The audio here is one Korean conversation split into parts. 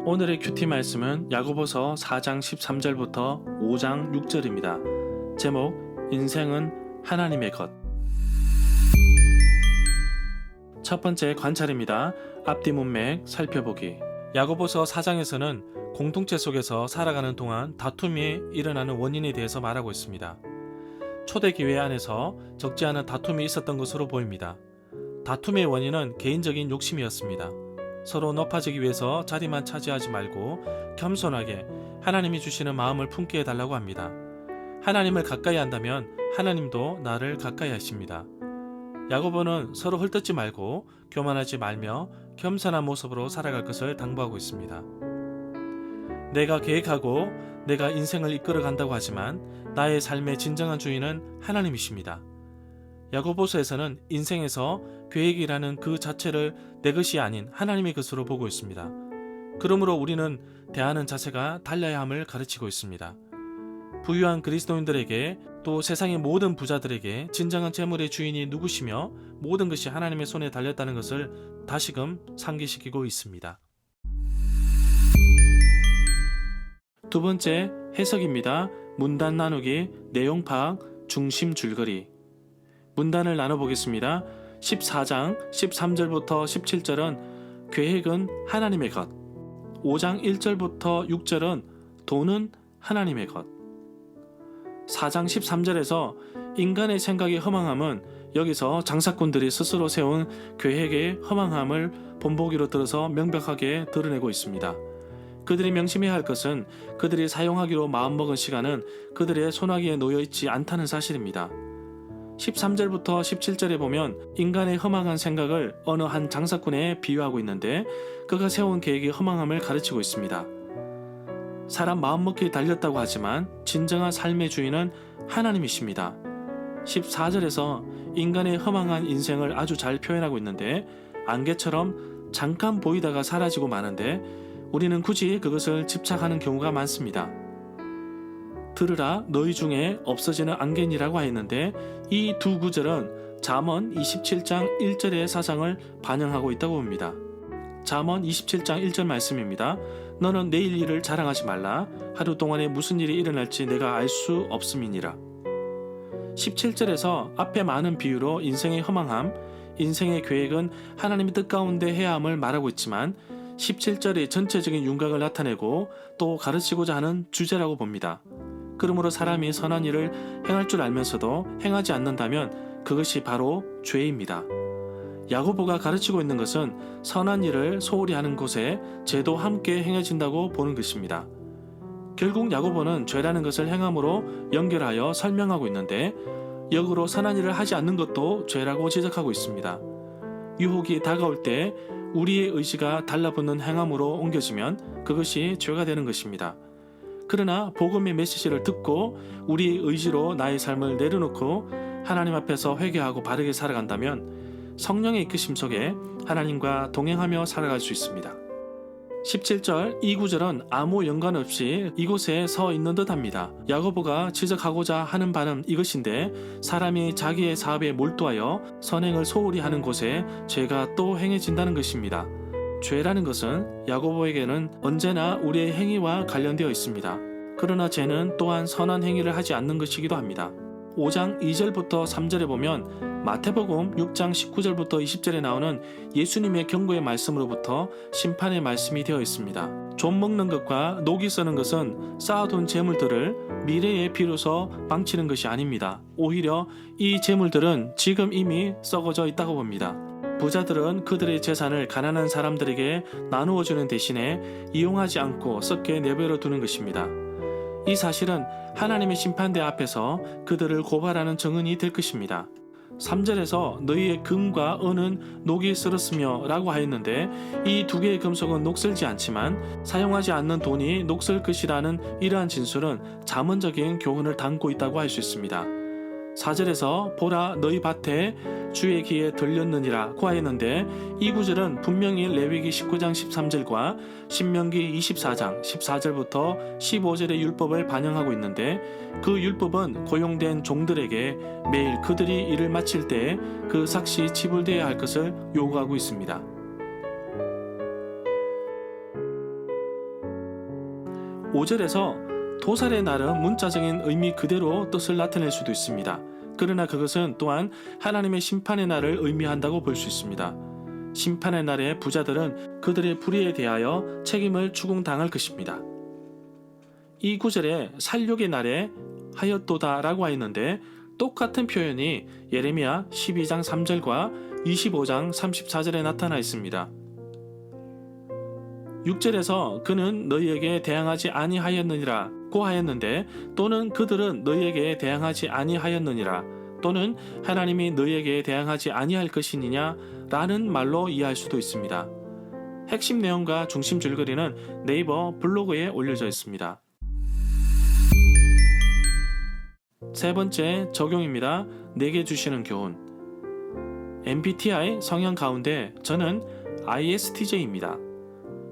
오늘의 큐티 말씀은 야고보서 4장 13절부터 5장 6절입니다. 제목 인생은 하나님의 것. 첫 번째 관찰입니다. 앞뒤 문맥 살펴보기. 야고보서 4장에서는 공동체 속에서 살아가는 동안 다툼이 일어나는 원인에 대해서 말하고 있습니다. 초대교회 안에서 적지 않은 다툼이 있었던 것으로 보입니다. 다툼의 원인은 개인적인 욕심이었습니다. 서로 높아지기 위해서 자리만 차지하지 말고 겸손하게 하나님이 주시는 마음을 품게 해달라고 합니다. 하나님을 가까이 한다면 하나님도 나를 가까이 하십니다. 야고보는 서로 헐뜯지 말고 교만하지 말며 겸손한 모습으로 살아갈 것을 당부하고 있습니다. 내가 계획하고 내가 인생을 이끌어 간다고 하지만 나의 삶의 진정한 주인은 하나님이십니다. 야고보서에서는 인생에서 계획이라는 그 자체를 내 것이 아닌 하나님의 것으로 보고 있습니다. 그러므로 우리는 대하는 자세가 달라야 함을 가르치고 있습니다. 부유한 그리스도인들에게 또 세상의 모든 부자들에게 진정한 재물의 주인이 누구시며 모든 것이 하나님의 손에 달렸다는 것을 다시금 상기시키고 있습니다. 두 번째 해석입니다. 문단 나누기, 내용 파악, 중심 줄거리. 문단을 나눠보겠습니다. 14장 13절부터 17절은 계획은 하나님의 것, 5장 1절부터 6절은 돈은 하나님의 것, 4장 13절에서 인간의 생각의 허망함은 여기서 장사꾼들이 스스로 세운 계획의 허망함을 본보기로 들어서 명백하게 드러내고 있습니다. 그들이 명심해야 할 것은 그들이 사용하기로 마음먹은 시간은 그들의 손아귀에 놓여있지 않다는 사실입니다. 13절부터 17절에 보면 인간의 허망한 생각을 어느 한 장사꾼에 비유하고 있는데 그가 세운 계획의 허망함을 가르치고 있습니다. 사람 마음먹기에 달렸다고 하지만 진정한 삶의 주인은 하나님이십니다. 14절에서 인간의 허망한 인생을 아주 잘 표현하고 있는데 안개처럼 잠깐 보이다가 사라지고 마는데 우리는 굳이 그것을 집착하는 경우가 많습니다. 들으라 너희 중에 없어지는 안개니라고 하였는데 이 두 구절은 잠언 27장 1절의 사상을 반영하고 있다고 봅니다. 잠언 27장 1절 말씀입니다. 너는 내일 일을 자랑하지 말라. 하루 동안에 무슨 일이 일어날지 내가 알 수 없음이니라. 17절에서 앞에 많은 비유로 인생의 허망함, 인생의 계획은 하나님의 뜻 가운데 해야 함을 말하고 있지만 17절의 전체적인 윤곽을 나타내고 또 가르치고자 하는 주제라고 봅니다. 그러므로 사람이 선한 일을 행할 줄 알면서도 행하지 않는다면 그것이 바로 죄입니다. 야고보가 가르치고 있는 것은 선한 일을 소홀히 하는 곳에 죄도 함께 행해진다고 보는 것입니다. 결국 야고보는 죄라는 것을 행함으로 연결하여 설명하고 있는데 역으로 선한 일을 하지 않는 것도 죄라고 지적하고 있습니다. 유혹이 다가올 때 우리의 의지가 달라붙는 행함으로 옮겨지면 그것이 죄가 되는 것입니다. 그러나 복음의 메시지를 듣고 우리의 의지로 나의 삶을 내려놓고 하나님 앞에서 회개하고 바르게 살아간다면 성령의 이끄심 속에 하나님과 동행하며 살아갈 수 있습니다. 17절 이 구절은 아무 연관 없이 이곳에 서 있는 듯합니다. 야고보가 지적하고자 하는 바는 이것인데 사람이 자기의 사업에 몰두하여 선행을 소홀히 하는 곳에 죄가 또 행해진다는 것입니다. 죄라는 것은 야고보에게는 언제나 우리의 행위와 관련되어 있습니다. 그러나 죄는 또한 선한 행위를 하지 않는 것이기도 합니다. 5장 2절부터 3절에 보면 마태복음 6장 19절부터 20절에 나오는 예수님의 경고의 말씀으로부터 심판의 말씀이 되어 있습니다. 좀 먹는 것과 녹이 쓰는 것은 쌓아둔 재물들을 미래에 비로소 망치는 것이 아닙니다. 오히려 이 재물들은 지금 이미 썩어져 있다고 봅니다. 부자들은 그들의 재산을 가난한 사람들에게 나누어 주는 대신에 이용하지 않고 썩게 내버려 두는 것입니다. 이 사실은 하나님의 심판대 앞에서 그들을 고발하는 정은이 될 것입니다. 3절에서 너희의 금과 은은 녹이 쓸었으며 라고 하였는데 이 두 개의 금속은 녹슬지 않지만 사용하지 않는 돈이 녹슬 것이라는 이러한 진술은 잠언적인 교훈을 담고 있다고 할 수 있습니다. 4절에서 보라 너희 밭에 주의 귀에 들렸느니라고 하였는데 이 구절은 분명히 레위기 19장 13절과 신명기 24장 14절부터 15절의 율법을 반영하고 있는데 그 율법은 고용된 종들에게 매일 그들이 일을 마칠 때 그 삭시 지불되어야 할 것을 요구하고 있습니다. 5절에서 도살의 날은 문자적인 의미 그대로 뜻을 나타낼 수도 있습니다. 그러나 그것은 또한 하나님의 심판의 날을 의미한다고 볼 수 있습니다. 심판의 날에 부자들은 그들의 불의에 대하여 책임을 추궁당할 것입니다. 이 구절에 살육의 날에 하였도다 라고 하였는데 똑같은 표현이 예레미야 12장 3절과 25장 34절에 나타나 있습니다. 6절에서 그는 너희에게 대항하지 아니하였느니라 고 하였는데 또는 그들은 너희에게 대항하지 아니하였느니라 또는 하나님이 너희에게 대항하지 아니할 것이니냐 라는 말로 이해할 수도 있습니다. 핵심 내용과 중심 줄거리는 네이버 블로그에 올려져 있습니다. 세 번째 적용입니다. 내게 주시는 교훈. MBTI 성향 가운데 저는 ISTJ입니다.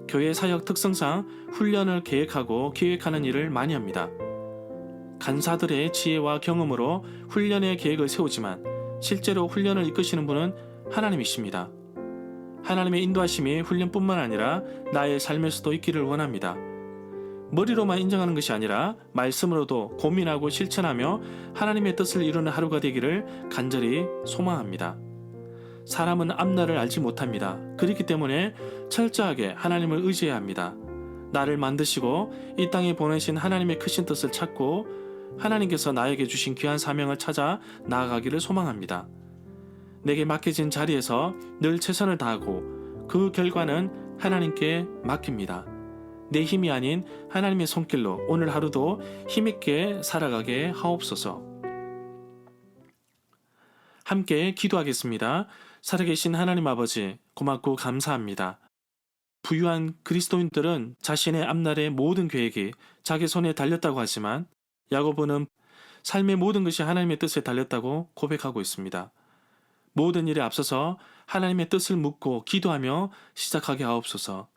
교회 사역 특성상 훈련을 계획하고 기획하는 일을 많이 합니다. 간사들의 지혜와 경험으로 훈련의 계획을 세우지만 실제로 훈련을 이끄시는 분은 하나님이십니다. 하나님의 인도하심이 훈련뿐만 아니라 나의 삶에서도 있기를 원합니다. 머리로만 인정하는 것이 아니라 말씀으로도 고민하고 실천하며 하나님의 뜻을 이루는 하루가 되기를 간절히 소망합니다. 사람은 앞날을 알지 못합니다. 그렇기 때문에 철저하게 하나님을 의지해야 합니다. 나를 만드시고 이 땅에 보내신 하나님의 크신 뜻을 찾고 하나님께서 나에게 주신 귀한 사명을 찾아 나아가기를 소망합니다. 내게 맡겨진 자리에서 늘 최선을 다하고 그 결과는 하나님께 맡깁니다. 내 힘이 아닌 하나님의 손길로 오늘 하루도 힘있게 살아가게 하옵소서. 함께 기도하겠습니다. 살아계신 하나님 아버지, 고맙고 감사합니다. 부유한 그리스도인들은 자신의 앞날의 모든 계획이 자기 손에 달렸다고 하지만 야고보는 삶의 모든 것이 하나님의 뜻에 달렸다고 고백하고 있습니다. 모든 일에 앞서서 하나님의 뜻을 묻고 기도하며 시작하게 하옵소서.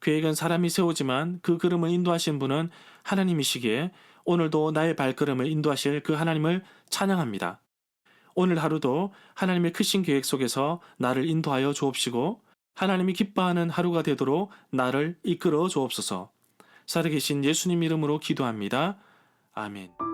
계획은 사람이 세우지만 그 걸음을 인도하신 분은 하나님이시기에 오늘도 나의 발걸음을 인도하실 그 하나님을 찬양합니다. 오늘 하루도 하나님의 크신 계획 속에서 나를 인도하여 주옵시고 하나님이 기뻐하는 하루가 되도록 나를 이끌어 주옵소서. 살아계신 예수님 이름으로 기도합니다. 아멘.